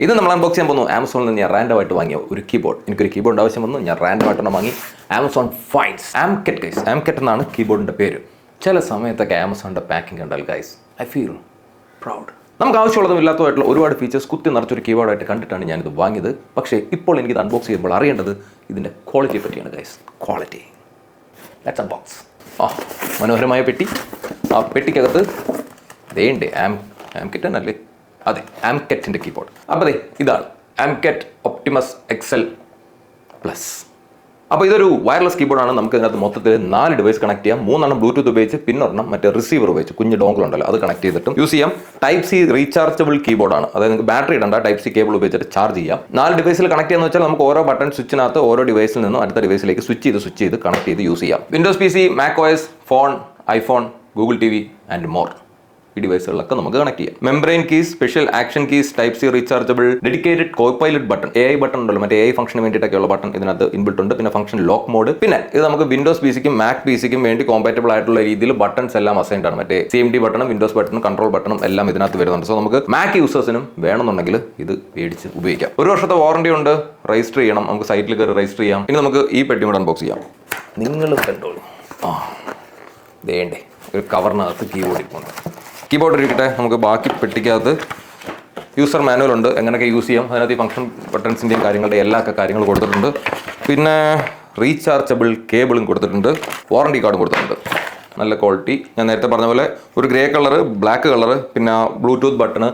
ഇത് നമ്മൾ അൺബോക്സ് ചെയ്യാൻ പോകുന്നു. ആമസോണിൽ നിന്ന് ഞാൻ റാൻഡമായിട്ട് വാങ്ങിയ ഒരു കീബോർഡ്. എനിക്കൊരു കീബോർഡ് ആവശ്യം വന്നു, ഞാൻ റാൻഡമായിട്ടൊന്ന് വാങ്ങി. Amazon finds Amkette guys. Amkette എന്നാണ് കീബോർഡിൻ്റെ പേര്. ചില സമയത്തൊക്കെ ആമസോണിൻ്റെ പാക്കിംഗ് കണ്ടാൽ ഗൈസ് ഐ ഫീൽ പ്രൗഡ്. നമുക്ക് ആവശ്യമുള്ളതും ഇല്ലാത്തതായിട്ടുള്ള ഒരുപാട് ഫീച്ചേഴ്സ് കുത്തി നിറച്ചൊരു കീബോർഡായിട്ട് കണ്ടിട്ടാണ് ഞാനിത് വാങ്ങിയത്. പക്ഷേ ഇപ്പോൾ എനിക്കിത് അൺബോക്സ് ചെയ്യുമ്പോൾ അറിയേണ്ടത് ഇതിൻ്റെ ക്വാളിറ്റിയെ പറ്റിയാണ് ഗൈസ്. ക്വാളിറ്റി. Let's unbox. മനോഹരമായ പെട്ടി. ആ പെട്ടിക്കകത്ത് വേണ്ടേ ആംകെറ്റ് എന്നല്ലേ? അതെ, ആംകെറ്റിൻ്റെ കീബോർഡ്. അപ്പോൾ അതെ, ഇതാണ് ആംകെറ്റ് ഒപ്റ്റിമസ് എക്സൽ പ്ലസ്. അപ്പോൾ ഇതൊരു വയർലെസ് കീബോർഡാണ്. നമുക്ക് ഇതിനകത്ത് മൊത്തത്തിൽ 4 ഡിവൈസ് കണക്ട് ചെയ്യാം. 3 ബ്ലൂടൂത്ത് ഉപയോഗിച്ച്, പിന്നെ മറ്റേ റിസീവർ ഉപയോഗിച്ച് കുഞ്ഞ് ഡോങ്കിൾ ഉണ്ടല്ലോ അത് കണക്ട് ചെയ്തിട്ടും യൂസ് ചെയ്യാം. ടൈപ്പ് സി റീചാർജബിൾ കീബോർഡാണ്. അതായത് നിങ്ങൾക്ക് ബാറ്ററി ഇടണ്ട, ടൈപ്പ് സി കേബിൾ ഉപയോഗിച്ചിട്ട് ചാർജ് ചെയ്യാം. 4 ഡിവൈസിൽ കണക്ട് ചെയ്യാന്ന് വെച്ചാൽ നമുക്ക് ഓരോ ബട്ടൺ സ്വിച്ചിനകത്ത് ഓരോ ഡിവൈസിൽ നിന്നും അടുത്ത ഡിവൈസിലേക്ക് സ്വിച്ച് ചെയ്ത് കണക്ട് ചെയ്ത് യൂസ് ചെയ്യാം. Windows PC, Mac OS, phone, iPhone, Google TV and more. ഈ ഡിവൈസുകളിലൊക്കെ നമുക്ക് കണക്ട് ചെയ്യാം. Membrane keys, special action keys, type C rechargeable, dedicated Copilot button, AI button ഉണ്ടല്ലോ, മറ്റേ AI ഫംഗ്ഷന് വേണ്ടിയിട്ടൊക്കെയുള്ള ബട്ടൺ ഇതിനകത്ത് ഇൻബിൽട്ട് ഉണ്ട്. പിന്നെ ഫംഗ്ഷൻ ലോക്ക് മോഡ്. പിന്നെ ഇത് നമുക്ക് വിൻഡോസ് PCക്കും മാക് PCക്കും വേണ്ടി കോമ്പാറ്റബിൾ ആയിട്ടുള്ള രീതിയിൽ ബട്ടൺസ് എല്ലാം അസൈൻഡ് ആണ്. മറ്റേ CMD ബട്ടണും വിൻഡോസ് ബട്ടണും കൺട്രോൾ ബട്ടണും എല്ലാം ഇതിനകത്ത് വരുന്നുണ്ട്. സോ നമുക്ക് മാക് യൂസേഴ്സിനും വേണമെന്നുണ്ടെങ്കിൽ ഇത് മേടിച്ച് ഉപയോഗിക്കാം. 1 വർഷത്തെ വാറണ്ടി ഉണ്ട്. രജിസ്റ്റർ ചെയ്യണം, നമുക്ക് സൈറ്റിൽ കയറി രജിസ്റ്റർ ചെയ്യാം. ഇനി നമുക്ക് ഈ പെട്ടി കൂടെ അൺബോക്സ് ചെയ്യാം. നിങ്ങൾ കണ്ടോളൂ. വേണ്ടേ ഒരു കവറിനകത്ത് കീബോർഡ് ഇരിപ്പുണ്ട്. കീബോർഡ് ഇരിക്കട്ടെ. നമുക്ക് ബാക്കി പെട്ടിക്കകത്ത് യൂസർ മാനുവൽ ഉണ്ട്, എങ്ങനെയൊക്കെ യൂസ് ചെയ്യാം. അതിനകത്ത് ഈ ഫംഗ്ഷൻ ബട്ടൺസിൻ്റെയും കാര്യങ്ങളുടെ എല്ലാ കാര്യങ്ങളും കൊടുത്തിട്ടുണ്ട്. പിന്നെ റീചാർജബിൾ കേബിളും കൊടുത്തിട്ടുണ്ട്. വാറണ്ടി കാർഡും കൊടുത്തിട്ടുണ്ട്. നല്ല ക്വാളിറ്റി. ഞാൻ നേരത്തെ പറഞ്ഞ പോലെ ഒരു ഗ്രേ കളർ, ബ്ലാക്ക് കളർ, പിന്നെ ബ്ലൂടൂത്ത് ബട്ടണ്,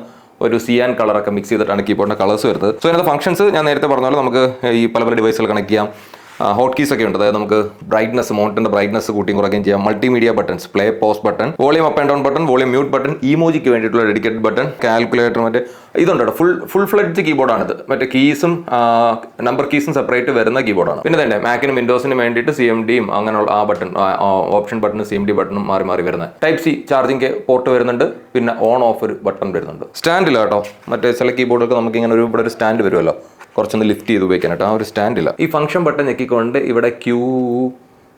ഒരു സിയാൻ കളറൊക്കെ മിക്സ് ചെയ്തിട്ടാണ് കീബോർഡിൻ്റെ കളേഴ്സ് വരുന്നത്. സോ ഇതിനകത്ത് ഫംഗ്ഷൻസ് ഞാൻ നേരത്തെ പറഞ്ഞ പോലെ നമുക്ക് ഈ പല ഡിവൈസുകൾ കണക്ട് ചെയ്യാം. ഹോട്ട് കീസ് ഒക്കെ ഉണ്ട്. അതായത് നമുക്ക് ബ്രൈറ്റ്നസ്, മൗണ്ടിൻ്റെ ബ്രൈറ്റ്നസ് കൂട്ടിയും കുറയ്ക്കുകയും ചെയ്യാം. Multimedia buttons, play pause button, volume up and down button, volume mute button, ഇമോജിക്ക് വേണ്ടിയിട്ടുള്ള ഡെഡിക്കേറ്റഡ് ബട്ടൺ, കാൽക്കുലേറ്റർ, മറ്റേ ഇതുണ്ട്. ഫുൾ ഫ്ലെഡ്ജ് കീബോർഡാണിത്. മറ്റേ കീസും നമ്പർ കീസും സെപ്പറേറ്റ് വരുന്ന കീബോർഡാണ്. പിന്നെ തന്നെ മാക്കിനും വിൻഡോസിനും വേണ്ടിയിട്ട് CMDയും അങ്ങനെയുള്ള ആ ബട്ടൺ, ഓപ്ഷൻ ബട്ടണും CMD ബട്ടണും മാറി വരുന്നത്. ടൈപ്പ് സി ചാർജിങ് പോർട്ട് വരുന്നുണ്ട്. പിന്നെ ഓൺ ഓഫ് ഒരു ബട്ടൺ വരുന്നുണ്ട്. സ്റ്റാൻഡില്ല കേട്ടോ. മറ്റേ ചില കീബോർഡൊക്കെ നമുക്ക് ഇങ്ങനെ ഇവിടെ ഒരു സ്റ്റാൻഡ് വരുമല്ലോ, കുറച്ചൊന്ന് ലിഫ്റ്റ് ചെയ്ത് ഉപയോഗിക്കാനായിട്ട്. ആ ഒരു സ്റ്റാൻഡില്ല. ഈ ഫംഗ്ഷൻ ബട്ടൺ ഞെക്കിക്കൊണ്ട് ഇവിടെ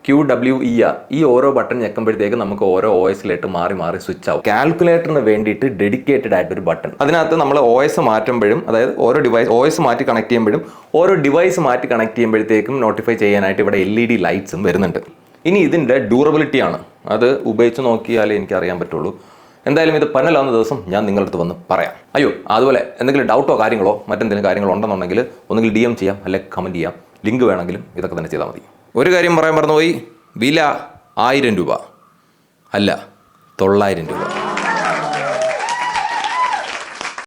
QWER ഈ ഓരോ ബട്ടൺ ഞെക്കുമ്പോഴത്തേക്ക് നമുക്ക് ഓരോ OSലായിട്ട് മാറി സ്വിച്ച് ആവും. കാൽക്കുലേറ്ററിന് വേണ്ടിയിട്ട് ഡെഡിക്കേറ്റഡ് ആയിട്ടൊരു ബട്ടൺ. അതിനകത്ത് നമ്മൾ OS മാറ്റുമ്പോഴും, അതായത് ഓരോ ഡിവൈസ് OS മാറ്റി കണക്ട് ചെയ്യുമ്പോഴും ഓരോ ഡിവൈസ് മാറ്റി കണക്ട് ചെയ്യുമ്പോഴത്തേക്കും നോട്ടിഫൈ ചെയ്യാനായിട്ട് ഇവിടെ LED ലൈറ്റ്സും വരുന്നുണ്ട്. ഇനി ഇതിൻ്റെ ഡ്യൂറബിലിറ്റി ആണ്. അത് ഉപയോഗിച്ച് നോക്കിയാലേ എനിക്ക് അറിയാൻ പറ്റുള്ളൂ. എന്തായാലും ഇത് പന്നലാവുന്ന ദിവസം ഞാൻ നിങ്ങളുടെ അടുത്ത് വന്ന് പറയാം. അതുപോലെ എന്തെങ്കിലും ഡൗട്ടോ കാര്യങ്ങളോ മറ്റെന്തെങ്കിലും കാര്യങ്ങളോ ഉണ്ടെന്നുണ്ടെങ്കിൽ ഒന്നുകിൽ DM ചെയ്യാം, അല്ലെങ്കിൽ കമൻറ്റ് ചെയ്യാം. ലിങ്ക് വേണമെങ്കിലും ഇതൊക്കെ തന്നെ ചെയ്താൽ മതി. ഒരു കാര്യം പറയാൻ മറന്നുപോയി. വില 1000 രൂപ അല്ല 900 രൂപ.